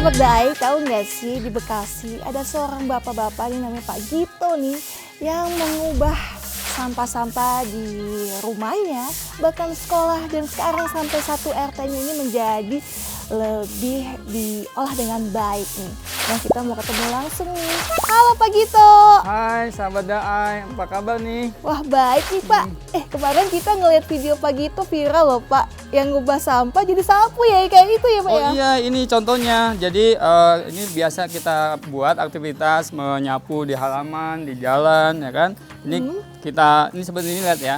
Sahabat Daai, tahu nggak sih di Bekasi ada seorang bapak-bapak ini namanya Pak Gito nih yang mengubah sampah-sampah di rumahnya, bahkan sekolah, dan sekarang sampai satu RT-nya ini menjadi lebih diolah dengan baik nih. Nah, kita mau ketemu langsung nih. Halo Pak Gito. Hai sahabat Daai, apa kabar nih? Wah, baik nih Pak. Kemarin kita ngeliat video Pak Gito viral loh Pak, yang ngubah sampah jadi sapu ya, kayak itu ya Pak ya? Oh iya, ini contohnya. Jadi ini biasa kita buat aktivitas menyapu di halaman, di jalan, ya kan? Ini ini seperti ini lihat ya.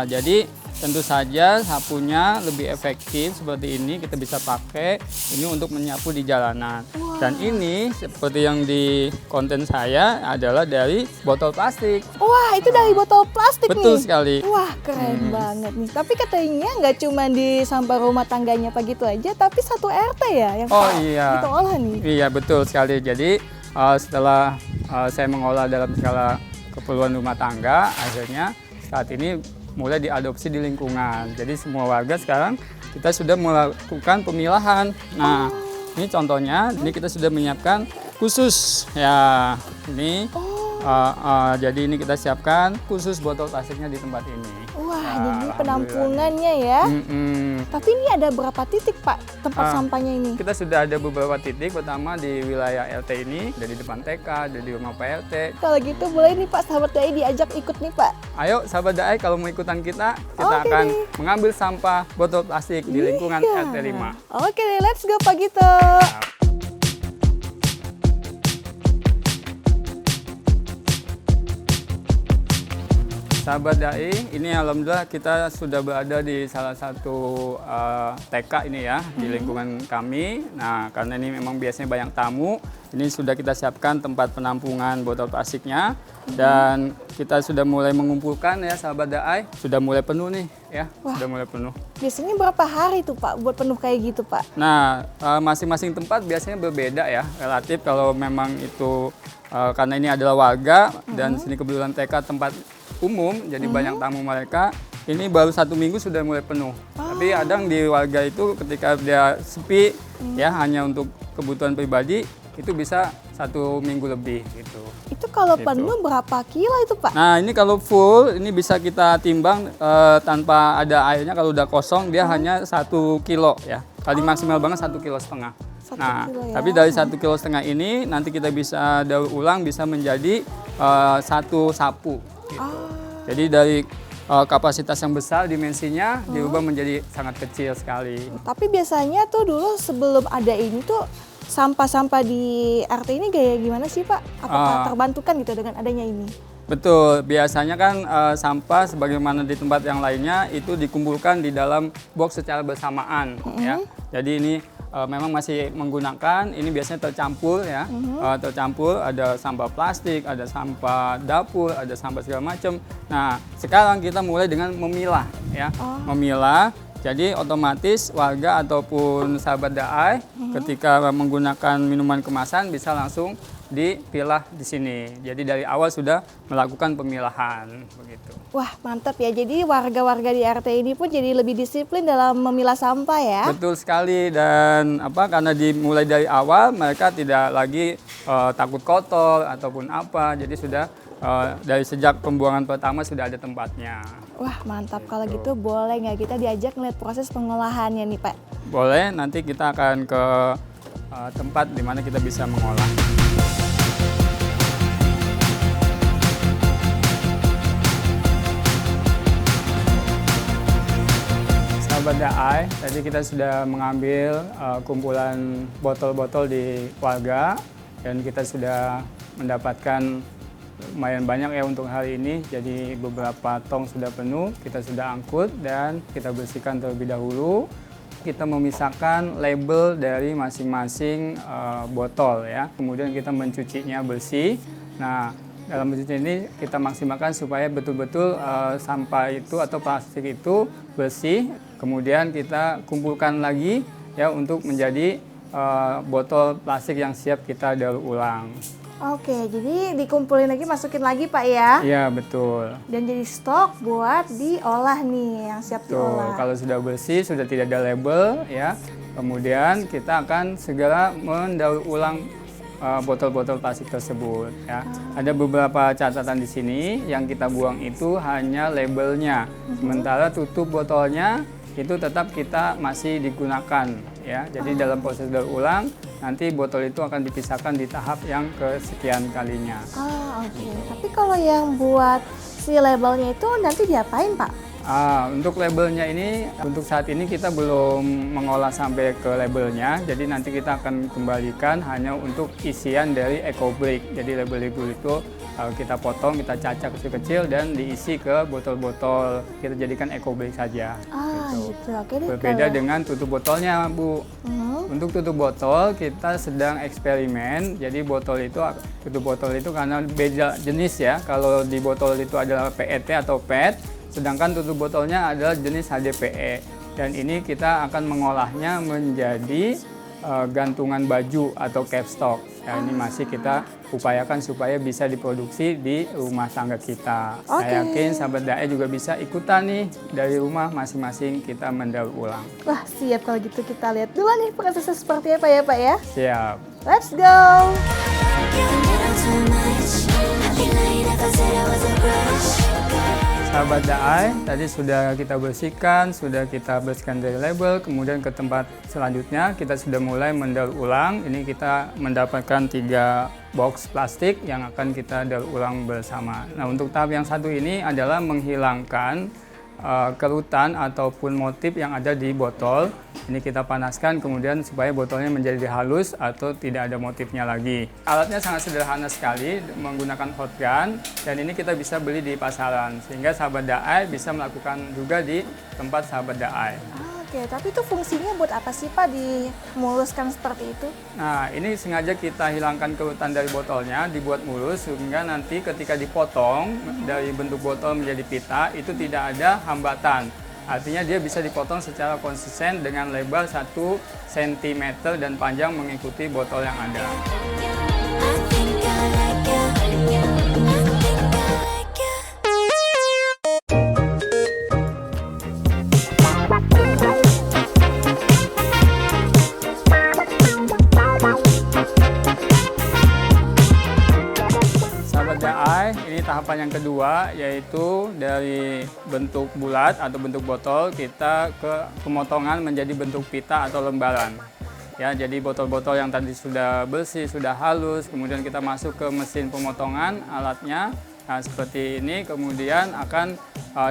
Jadi tentu saja sapunya lebih efektif seperti ini kita bisa pakai ini untuk menyapu di jalanan. Wah. Dan ini seperti yang di konten saya adalah dari botol plastik. Wah, itu dari botol plastik nih? Betul sekali. Wah, keren banget nih. Tapi katanya nggak cuma di sampah rumah tangganya Pak Gito aja, tapi satu RT ya yang iya. Gito olah nih? Iya, betul sekali. Jadi setelah saya mengolah dalam skala keperluan rumah tangga, akhirnya saat ini mulai diadopsi di lingkungan. Jadi semua warga sekarang kita sudah melakukan pemilahan. Nah, ini contohnya, ini kita sudah menyiapkan khusus ya. Ini jadi ini kita siapkan khusus botol plastiknya di tempat ini. Wah, jadi penampungannya ya. Tapi ini ada berapa titik Pak tempat sampahnya ini? Kita sudah ada beberapa titik, pertama di wilayah RT ini, dari depan TK, dari rumah Pak RT. Kalau gitu boleh nih Pak, sahabat Daai diajak ikut nih Pak. Ayo sahabat Daai, kalau mau ikutan kita akan mengambil sampah botol plastik di lingkungan RT 5. Oke deh, let's go Pak Gito. Sahabat Daai, ini alhamdulillah kita sudah berada di salah satu TK ini ya, di lingkungan kami. Nah, karena ini memang biasanya banyak tamu, ini sudah kita siapkan tempat penampungan botol plastiknya. Dan kita sudah mulai mengumpulkan ya sahabat Daai, sudah mulai penuh nih ya. Wah, sudah mulai penuh. Biasanya berapa hari tuh Pak buat penuh kayak gitu Pak? Nah, masing-masing tempat biasanya berbeda ya, relatif kalau memang itu karena ini adalah warga dan sini kebetulan TK tempat umum, jadi banyak tamu mereka. Ini baru 1 minggu sudah mulai penuh. Tapi kadang di warga itu ketika dia sepi ya hanya untuk kebutuhan pribadi itu bisa 1 minggu lebih gitu. Itu kalau penuh berapa kilo itu Pak? Nah, ini kalau full ini bisa kita timbang tanpa ada airnya. Kalau udah kosong dia hanya 1 kilo ya. Kali maksimal banget 1,5 kilo. Nah, kilo ya. tapi dari 1,5 kilo ini nanti kita bisa daur ulang bisa menjadi 1 sapu. Gitu. Jadi dari kapasitas yang besar dimensinya diubah menjadi sangat kecil sekali. Tapi biasanya tuh dulu sebelum ada ini tuh sampah-sampah di RT ini kayak gimana sih Pak? Apakah terbantukan gitu dengan adanya ini? Betul, biasanya kan sampah sebagaimana di tempat yang lainnya itu dikumpulkan di dalam box secara bersamaan ya. Jadi ini memang masih menggunakan, ini biasanya tercampur ya, tercampur ada sampah plastik, ada sampah dapur, ada sampah segala macam. Nah, sekarang kita mulai dengan memilah ya, memilah. Jadi otomatis warga ataupun sahabat Daai ketika menggunakan minuman kemasan bisa langsung dipilah di sini. Jadi dari awal sudah melakukan pemilahan begitu. Wah, mantap ya. Jadi warga-warga di RT ini pun jadi lebih disiplin dalam memilah sampah ya. Betul sekali, dan karena dimulai dari awal mereka tidak lagi takut kotor ataupun apa. Jadi sudah dari sejak pembuangan pertama sudah ada tempatnya. Wah, mantap. Kalau gitu boleh nggak kita diajak ngeliat proses pengolahannya nih Pak? Boleh, nanti kita akan ke tempat di mana kita bisa mengolah. Sahabat Daai, tadi kita sudah mengambil kumpulan botol-botol di warga dan kita sudah mendapatkan lumayan banyak ya untuk hari ini. Jadi beberapa tong sudah penuh, kita sudah angkut dan kita bersihkan terlebih dahulu. Kita memisahkan label dari masing-masing botol ya. Kemudian kita mencucinya bersih. Nah, dalam mencuci ini kita maksimalkan supaya betul-betul sampah itu atau plastik itu bersih. Kemudian kita kumpulkan lagi ya untuk menjadi botol plastik yang siap kita daur ulang. Oke, jadi dikumpulin lagi, masukin lagi Pak ya? Iya, betul. Dan jadi stok buat diolah nih, yang siap diolah. Kalau sudah bersih, sudah tidak ada label ya, Kemudian kita akan segera mendaur ulang botol-botol plastik tersebut. Ya. Ada beberapa catatan di sini, yang kita buang itu hanya labelnya, sementara tutup botolnya itu tetap kita masih digunakan. Ya. Jadi dalam proses daur ulang, nanti botol itu akan dipisahkan di tahap yang kesekian kalinya. Oke. Tapi kalau yang buat si labelnya itu nanti diapain, Pak? Untuk labelnya ini, untuk saat ini kita belum mengolah sampai ke labelnya, jadi nanti kita akan kembalikan hanya untuk isian dari EcoBrick. Jadi label-label itu kita potong, kita cacah kecil-kecil dan diisi ke botol-botol, kita jadikan EcoBrick saja. Gitu. Oke deh, Berbeda dengan tutup botolnya, Bu. Untuk tutup botol kita sedang eksperimen. Jadi tutup botol itu karena beda jenis ya. Kalau di botol itu adalah PET atau PET, sedangkan tutup botolnya adalah jenis HDPE. Dan ini kita akan mengolahnya menjadi gantungan baju atau capstock. Ya, ini masih kita upayakan supaya bisa diproduksi di rumah tangga kita. Saya yakin sahabat DAE juga bisa ikutan nih, dari rumah masing-masing kita mendaur ulang. Wah, siap kalau gitu, kita lihat dulu nih prosesnya seperti apa ya, Pak ya. Siap. Let's go. Sahabat DAE, tadi sudah kita bersihkan dari label, kemudian ke tempat selanjutnya kita sudah mulai mendaur ulang. Ini kita mendapatkan 3 box plastik yang akan kita daur ulang bersama. Nah, untuk tahap yang satu ini adalah menghilangkan kerutan ataupun motif yang ada di botol. Ini kita panaskan kemudian supaya botolnya menjadi halus atau tidak ada motifnya lagi. Alatnya sangat sederhana sekali, menggunakan hot gun, dan ini kita bisa beli di pasaran sehingga sahabat DAE bisa melakukan juga di tempat sahabat DAE. Oke, tapi itu fungsinya buat apa sih, Pak, dimuluskan seperti itu? Nah, ini sengaja kita hilangkan kerutan dari botolnya, dibuat mulus sehingga nanti ketika dipotong dari bentuk botol menjadi pita itu tidak ada hambatan. Artinya dia bisa dipotong secara konsisten dengan lebar 1 cm dan panjang mengikuti botol yang ada. Ini tahapan yang kedua, yaitu dari bentuk bulat atau bentuk botol kita ke pemotongan menjadi bentuk pita atau lembaran. Ya, jadi botol-botol yang tadi sudah bersih, sudah halus, kemudian kita masuk ke mesin pemotongan alatnya. Nah, seperti ini kemudian akan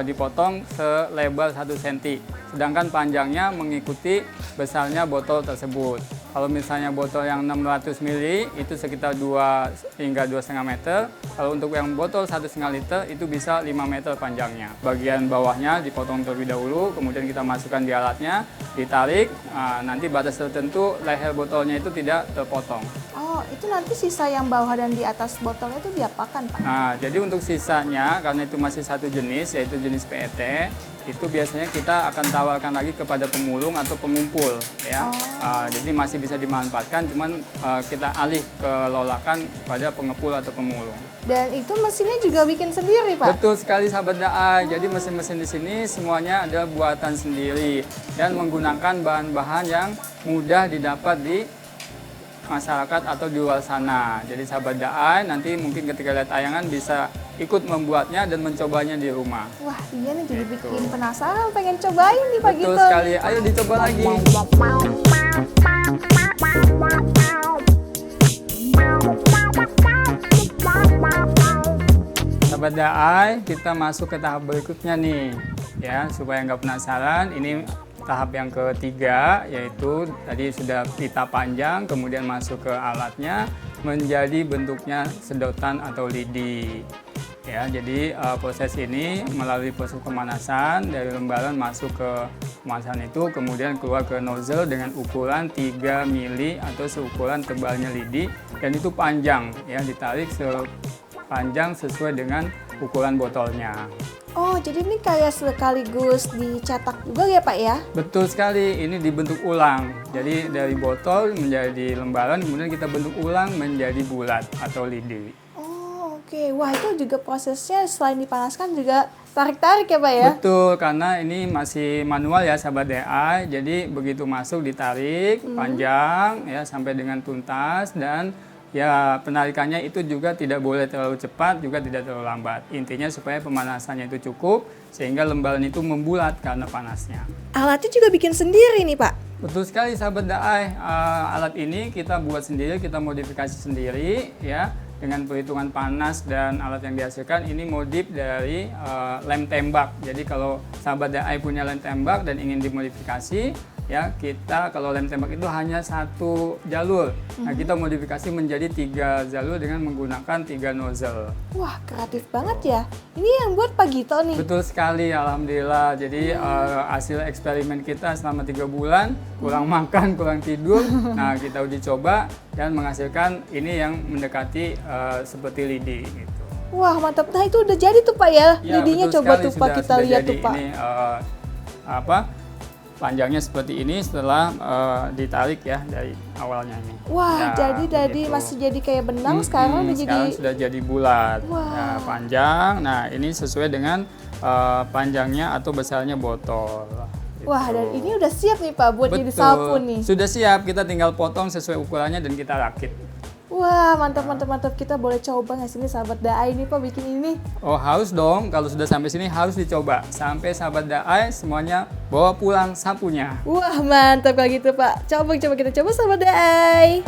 dipotong selebar 1 cm, sedangkan panjangnya mengikuti besarnya botol tersebut. Kalau misalnya botol yang 600 ml itu sekitar 2 hingga 2,5 meter. Kalau untuk yang botol 1,5 liter itu bisa 5 meter panjangnya. Bagian bawahnya dipotong terlebih dahulu, kemudian kita masukkan di alatnya, ditarik, nanti batas tertentu leher botolnya itu tidak terpotong. Oh, itu nanti sisa yang bawah dan di atas botolnya itu diapakan, Pak? Nah, jadi untuk sisanya, karena itu masih satu jenis, yaitu jenis PET, itu biasanya kita akan tawarkan lagi kepada pemulung atau pengumpul, ya. Jadi masih bisa dimanfaatkan, cuman kita alih kelolakan pada pengepul atau pemulung. Dan itu mesinnya juga bikin sendiri, Pak? Betul sekali sahabat DAE. Jadi mesin-mesin di sini semuanya ada buatan sendiri dan menggunakan bahan-bahan yang mudah didapat di masyarakat atau di luar sana. Jadi sahabat DAE nanti mungkin ketika lihat tayangan bisa ikut membuatnya dan mencobanya di rumah. Wah, iya nih jadi bikin penasaran, pengen cobain nih, Pak Betul Gito. sekali, ayo dicoba lagi. Sahabat DAE, kita masuk ke tahap berikutnya nih, ya supaya nggak penasaran. Ini tahap yang ketiga, yaitu tadi sudah pita panjang, kemudian masuk ke alatnya menjadi bentuknya sedotan atau lidi. Ya, jadi proses ini melalui proses pemanasan dari lembaran masuk ke pemanasan itu, kemudian keluar ke nozzle dengan ukuran 3 mili atau seukuran tebalnya lidi, dan itu panjang, ya ditarik sepanjang sesuai dengan ukuran botolnya. Oh, jadi ini kayak sekaligus dicetak juga ya, Pak ya? Betul sekali, ini dibentuk ulang. Jadi dari botol menjadi lembaran, kemudian kita bentuk ulang menjadi bulat atau lidi. Oh, Oke, wah itu juga prosesnya selain dipanaskan juga tarik-tarik ya Pak ya? Betul, karena ini masih manual ya sahabat DI, jadi begitu masuk ditarik panjang ya sampai dengan tuntas, dan ya penarikannya itu juga tidak boleh terlalu cepat, juga tidak terlalu lambat. Intinya supaya pemanasannya itu cukup sehingga lembaran itu membulat karena panasnya. Alatnya juga bikin sendiri nih Pak? Betul sekali sahabat DI, alat ini kita buat sendiri, kita modifikasi sendiri ya. Dengan perhitungan panas dan alat yang dihasilkan, ini modif dari lem tembak. Jadi kalau sahabat DI punya lem tembak dan ingin dimodifikasi, ya kita kalau lem tembak itu hanya satu jalur. Nah kita modifikasi menjadi 3 jalur dengan menggunakan 3 nozzle. Wah kreatif banget ya. Ini yang buat Pak Gito nih. Betul sekali, alhamdulillah. Jadi hasil eksperimen kita selama 3 bulan, kurang makan, kurang tidur. Nah kita uji coba dan menghasilkan ini yang mendekati seperti lidi gitu. Wah mantap. Nah itu udah jadi tuh Pak ya. Ya, Lidinya betul coba sekali, tuh Pak kita lihat jadi. tuh Pak. Ini panjangnya seperti ini setelah ditarik ya dari awalnya ini. Wah Ya, jadi begitu. masih jadi kayak benang, sekarang udah jadi. Sekarang sudah jadi bulat. Wah. Ya, panjang. Nah ini sesuai dengan panjangnya atau besarnya botol. Gitu. Wah dan ini udah siap nih Pak buat jadi Betul. sapu nih. Sudah siap, kita tinggal potong sesuai ukurannya dan kita rakit. Wah mantap mantap mantap, kita boleh coba nggak sini sahabat DAI ini Pak bikin ini? Oh harus dong, kalau sudah sampai sini harus dicoba. Sampai sahabat DAI semuanya bawa pulang sapunya. Wah mantap kalau gitu Pak. Coba kita coba sahabat DAI.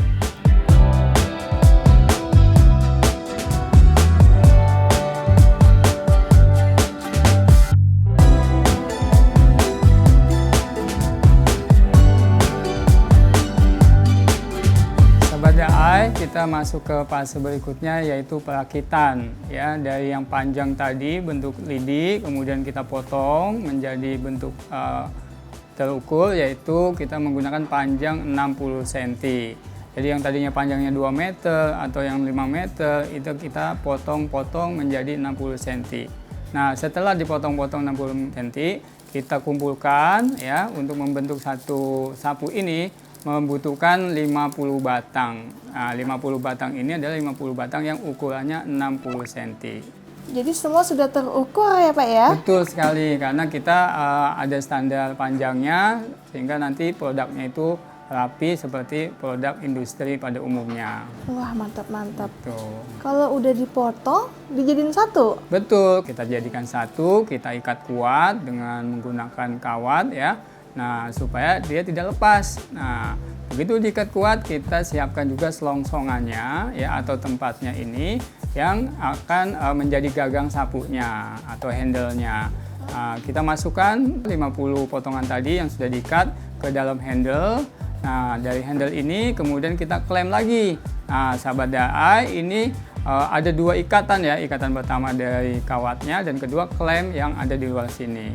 Kita masuk ke fase berikutnya yaitu perakitan ya, dari yang panjang tadi bentuk lidi kemudian kita potong menjadi bentuk terukur, yaitu kita menggunakan panjang 60 cm. Jadi yang tadinya panjangnya 2 meter atau yang 5 meter itu kita potong-potong menjadi 60 cm. Nah, setelah dipotong-potong 60 cm, kita kumpulkan ya untuk membentuk satu sapu ini membutuhkan 50 batang. Nah, 50 batang ini adalah 50 batang yang ukurannya 60 cm. Jadi semua sudah terukur ya Pak ya? Betul sekali, karena kita ada standar panjangnya sehingga nanti produknya itu rapi seperti produk industri pada umumnya. Wah mantap-mantap. Tuh. Kalau udah dipotong, dijadiin satu? Betul, kita jadikan satu, kita ikat kuat dengan menggunakan kawat ya. Nah, supaya dia tidak lepas. Nah, begitu diikat kuat, kita siapkan juga selongsongannya ya atau tempatnya ini yang akan menjadi gagang sapunya atau handle-nya. Kita masukkan 50 potongan tadi yang sudah diikat ke dalam handle. Nah, dari handle ini kemudian kita klem lagi. Nah, sahabat DAI ini ada 2 ikatan ya. Ikatan pertama dari kawatnya dan kedua klem yang ada di luar sini.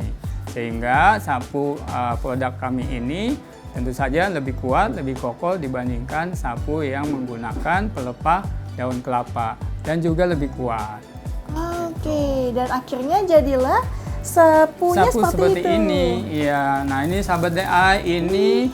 Sehingga sapu produk kami ini tentu saja lebih kuat, lebih kokoh dibandingkan sapu yang menggunakan pelepah daun kelapa dan juga lebih kuat. Oke, dan akhirnya jadilah sapunya Sapu seperti itu. ini. Iya, nah ini sahabat DAI ini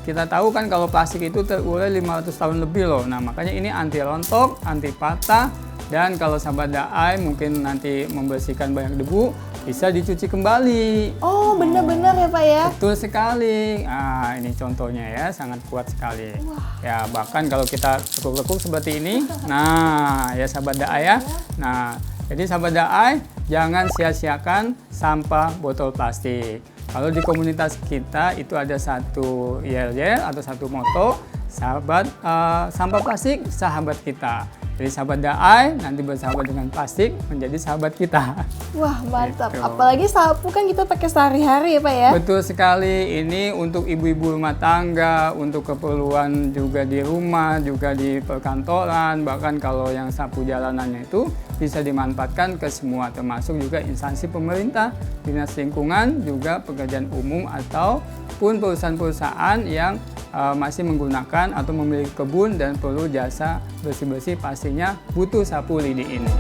kita tahu kan kalau plastik itu terurai 500 tahun lebih loh. Nah, makanya ini anti rontok, anti patah, dan kalau sahabat DAI mungkin nanti membersihkan banyak debu, bisa dicuci kembali. Oh, benar-benar ya Pak ya? Betul sekali. Nah, ini contohnya ya, sangat kuat sekali. Wah. Ya, bahkan kalau kita lekuk-lekuk seperti ini, nah ya sahabat DAI ya. Nah, jadi sahabat DAI, jangan sia-siakan sampah botol plastik. Kalau di komunitas kita itu ada satu yel-yel atau satu moto, sampah plastik sahabat kita. Jadi sahabat DAI nanti bersahabat dengan plastik menjadi sahabat kita. Wah mantap, Gitu. apalagi sapu kan kita pakai sehari-hari ya Pak ya? Betul sekali, ini untuk ibu-ibu rumah tangga, untuk keperluan juga di rumah, juga di perkantoran, bahkan kalau yang sapu jalanannya itu bisa dimanfaatkan ke semua, termasuk juga instansi pemerintah, dinas lingkungan, juga pekerjaan umum ataupun perusahaan-perusahaan yang masih menggunakan atau memiliki kebun dan perlu jasa bersih-bersih, pastinya butuh sapu lidi ini.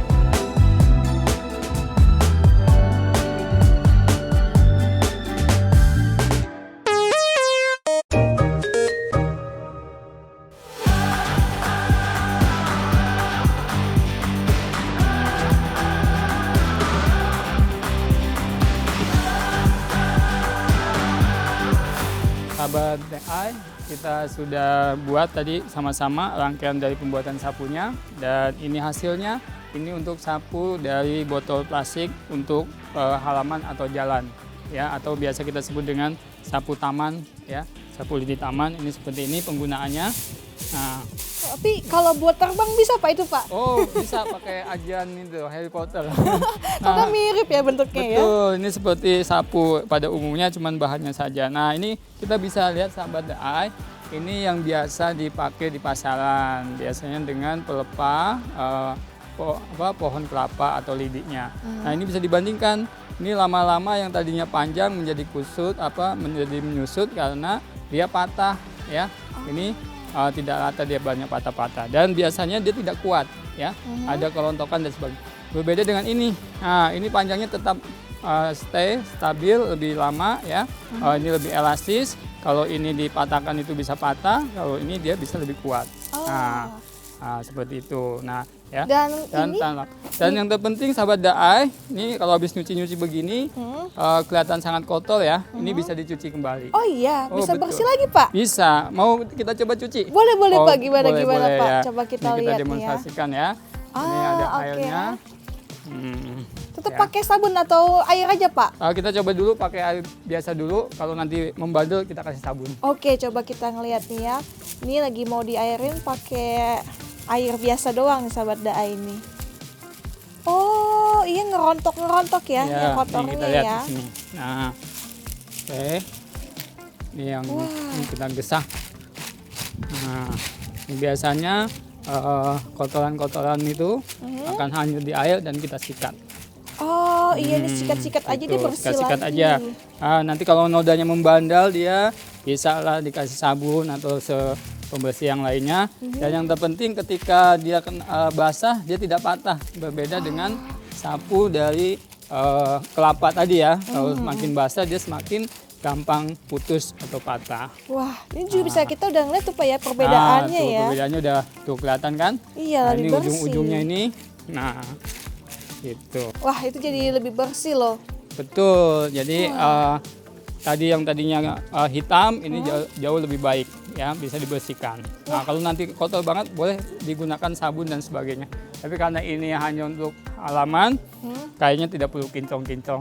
sahabat DI, kita sudah buat tadi sama-sama rangkaian dari pembuatan sapunya, dan ini hasilnya. Ini untuk sapu dari botol plastik untuk halaman atau jalan, ya, atau biasa kita sebut dengan sapu taman, ya, sapu lidi taman. Ini seperti ini penggunaannya. Nah, Tapi kalau buat terbang bisa Pak itu Pak? oh, bisa pakai ajan itu Harry Potter. Karena mirip ya bentuknya ya. Betul, ini seperti sapu pada umumnya, cuman bahannya saja. Nah, ini kita bisa lihat sahabat DI, ini yang biasa dipakai di pasaran, biasanya dengan pelepah pohon kelapa atau lidinya. Nah, ini bisa dibandingkan. Ini lama-lama yang tadinya panjang menjadi kusut, menjadi menyusut karena dia patah, ya. Ini tidak rata, dia banyak patah-patah, dan biasanya dia tidak kuat, ya. Ada kelontokan dan sebagainya. Berbeda dengan ini. Nah, ini panjangnya tetap stabil lebih lama, ya. Ini lebih elastis. Kalau ini dipatahkan itu bisa patah, kalau ini dia bisa lebih kuat. Nah, seperti itu. Nah, ya. Dan yang terpenting sahabat DI, ini kalau habis nyuci-nyuci begini kelihatan sangat kotor, ya. Ini bisa dicuci kembali. Oh iya, bisa betul. bersih lagi Pak? Bisa. Mau kita coba cuci? Boleh Pak, gimana boleh, Pak? ya. Coba kita Ini lihat nih ya. demonstrasikan ya. Ini ada oke. airnya. Tetap Ya. pakai sabun atau air aja Pak? Kita coba dulu pakai air biasa dulu. Kalau nanti membandel kita kasih sabun. Oke, coba kita ngeliat nih ya. Ini lagi mau diairin pakai air biasa doang nih sahabat DI ini. Oh, iya ngerontok ya, yang Ini kotornya kita lihat ya. di sini. Nah, oke. Ini yang ini kita gesah. Nah, ini biasanya kotoran-kotoran itu akan hanyut di air dan kita sikat. Oh iya, ini sikat-sikat aja dia Betul, bersih sikat-sikat lagi. aja. Nanti kalau nodanya membandel dia bisa lah dikasih sabun atau pembersih yang lainnya. Dan yang terpenting ketika dia basah dia tidak patah. Berbeda dengan sapu dari kelapa tadi ya. Kalau semakin basah dia semakin gampang putus atau patah. Wah, ini juga bisa kita udah ngeliat tuh Pak ya perbedaannya tuh, ya. Perbedaannya udah tuh kelihatan kan? Iya, Nah, lebih ini bersih. ujung-ujungnya ini. Nah, gitu. Wah, itu jadi lebih bersih loh. Betul. Jadi tadi yang tadinya hitam ini jauh lebih baik, ya, bisa dibersihkan. Nah, kalau nanti kotor banget boleh digunakan sabun dan sebagainya. Tapi karena ini hanya untuk halaman, kayaknya tidak perlu kincong-kincong.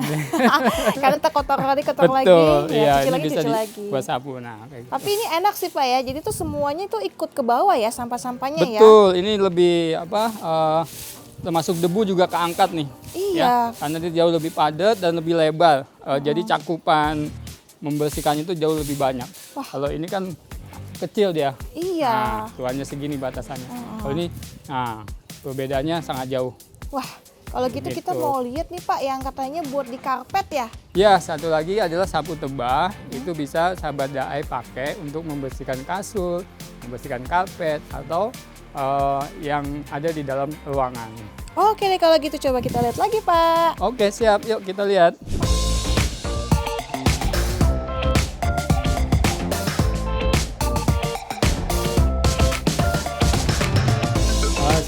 Karena kotor lagi, Betul. ya, Iya, cuci ini lagi, bisa cuci lagi. buat sabun. Nah, kayak gitu. Tapi ini enak sih Pak ya, jadi tuh semuanya tuh ikut ke bawah ya sampah-sampahnya ya. Betul. Ini lebih termasuk debu juga keangkat nih. Iya. Ya, karena dia jauh lebih padat dan lebih lebar. Jadi cakupan membersihkannya itu jauh lebih banyak. Kalau ini kan kecil dia. Iya. Nah, tuannya segini batasannya. Kalau ini, perbedaannya sangat jauh. Wah, kalau gitu kita Gitu. mau lihat nih Pak yang katanya buat di karpet ya. Ya, satu lagi adalah sapu tebah. Itu bisa sahabat DI pakai untuk membersihkan kasur, membersihkan karpet, atau yang ada di dalam ruangan. Oke deh kalau gitu coba kita lihat lagi Pak. Oke, siap. Yuk kita lihat.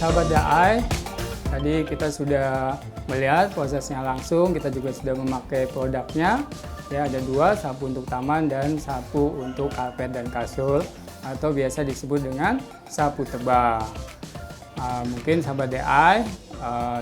Sahabat DI, tadi kita sudah melihat prosesnya langsung, kita juga sudah memakai produknya. Ya, ada dua, sapu untuk taman dan sapu untuk karpet dan kasur, atau biasa disebut dengan sapu tebal. Mungkin sahabat DI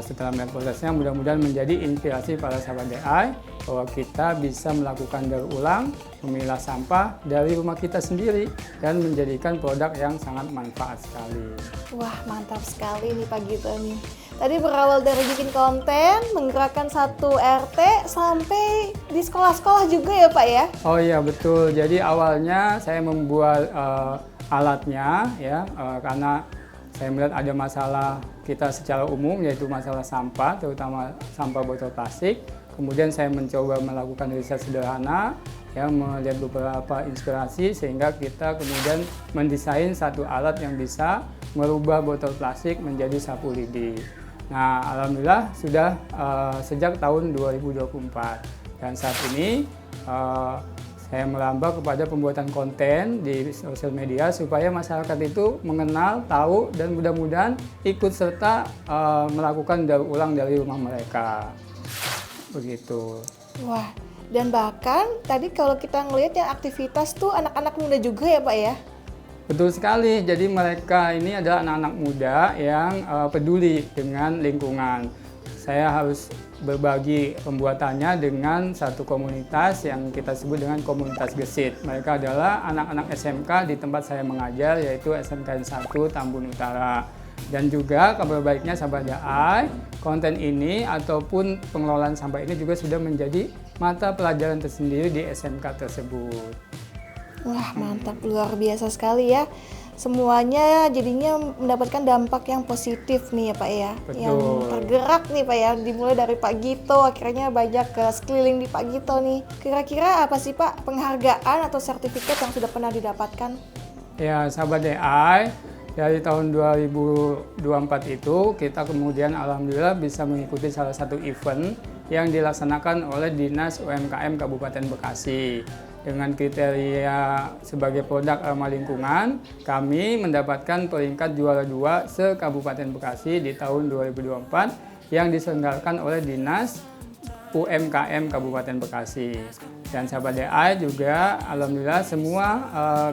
setelah melihat prosesnya mudah-mudahan menjadi inspirasi para sahabat DI bahwa kita bisa melakukan daur ulang, memilah sampah dari rumah kita sendiri dan menjadikan produk yang sangat manfaat sekali. Wah, mantap sekali nih Pak Gito nih. Tadi berawal dari bikin konten, menggerakkan satu RT sampai di sekolah-sekolah juga ya Pak ya? Oh iya betul. Jadi awalnya saya membuat alatnya ya karena saya melihat ada masalah kita secara umum yaitu masalah sampah, terutama sampah botol plastik. Kemudian saya mencoba melakukan riset sederhana, ya, melihat beberapa inspirasi sehingga kita kemudian mendesain satu alat yang bisa merubah botol plastik menjadi sapu lidi. Nah, alhamdulillah sudah sejak tahun 2024 dan saat ini saya merambah kepada pembuatan konten di sosial media supaya masyarakat itu mengenal, tahu, dan mudah-mudahan ikut serta melakukan daur ulang dari rumah mereka. Begitu. Wah, Dan bahkan tadi kalau kita ngelihat yang aktivitas tuh anak-anak muda juga ya Pak ya? Betul sekali, jadi mereka ini adalah anak-anak muda yang peduli dengan lingkungan. Saya harus berbagi pembuatannya dengan satu komunitas yang kita sebut dengan komunitas gesit. Mereka adalah anak-anak SMK di tempat saya mengajar, yaitu SMK 1 Tambun Utara. Dan juga kabar baiknya sahabat DAI, konten ini ataupun pengelolaan sampah ini juga sudah menjadi mata pelajaran tersendiri di SMK tersebut. Wah mantap, luar biasa sekali ya. Semuanya jadinya mendapatkan dampak yang positif nih ya Pak ya. Betul. Yang tergerak nih Pak ya, dimulai dari Pak Gito, akhirnya banyak ke sekeliling di Pak Gito nih. Kira-kira apa sih Pak penghargaan atau sertifikat yang sudah pernah didapatkan? Ya sahabat DAI, dari tahun 2024 itu kita kemudian alhamdulillah bisa mengikuti salah satu event yang dilaksanakan oleh Dinas UMKM Kabupaten Bekasi. Dengan kriteria sebagai produk ramah lingkungan, kami mendapatkan peringkat juara 2 se-Kabupaten Bekasi di tahun 2024 yang diselenggarakan oleh Dinas UMKM Kabupaten Bekasi. Dan sahabat DAI juga alhamdulillah semua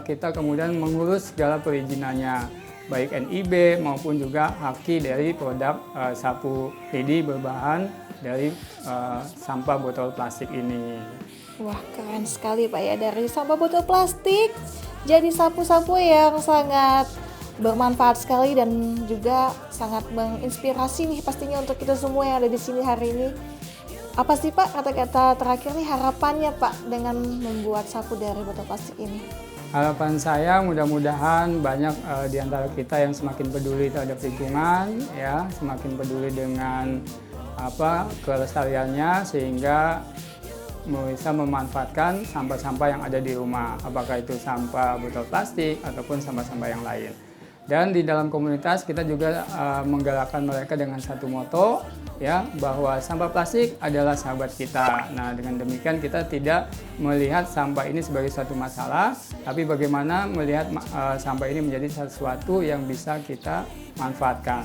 kita kemudian mengurus segala perizinannya, baik NIB maupun juga haki dari produk sapu lidi berbahan dari sampah botol plastik ini. Wah keren sekali Pak ya, dari sampah botol plastik jadi sapu-sapu yang sangat bermanfaat sekali dan juga sangat menginspirasi nih pastinya untuk kita semua yang ada di sini hari ini. Apa sih Pak kata-kata terakhir nih harapannya Pak dengan membuat sapu dari botol plastik ini? Harapan saya mudah-mudahan banyak di antara kita yang semakin peduli terhadap lingkungan, ya, semakin peduli dengan kelestariannya sehingga bisa memanfaatkan sampah-sampah yang ada di rumah, apakah itu sampah botol plastik ataupun sampah-sampah yang lain. Dan di dalam komunitas kita juga menggalakkan mereka dengan satu moto, ya, bahwa sampah plastik adalah sahabat kita. Nah, dengan demikian kita tidak melihat sampah ini sebagai suatu masalah, tapi bagaimana melihat sampah ini menjadi sesuatu yang bisa kita manfaatkan.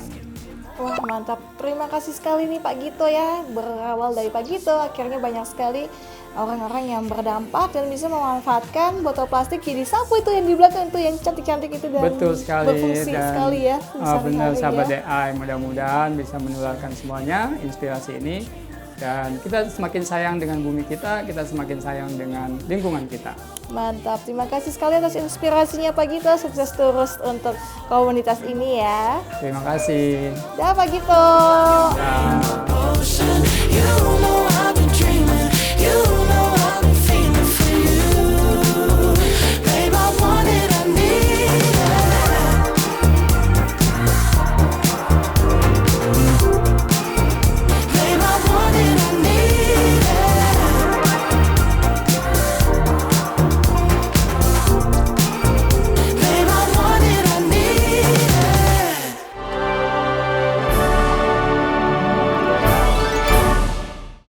Wah mantap, terima kasih sekali nih Pak Gito ya. Berawal dari Pak Gito akhirnya banyak sekali orang-orang yang berdampak dan bisa memanfaatkan botol plastik jadi sapu itu yang di belakang itu yang cantik-cantik itu dan betul sekali, berfungsi dan sekali ya. benar sahabat ya. DAI, mudah-mudahan bisa menularkan semuanya inspirasi ini. Dan kita semakin sayang dengan bumi kita semakin sayang dengan lingkungan kita. Mantap, terima kasih sekali atas inspirasinya Pak Gito. Sukses terus untuk komunitas ini ya. Terima kasih. Dah Pak Gito. Dan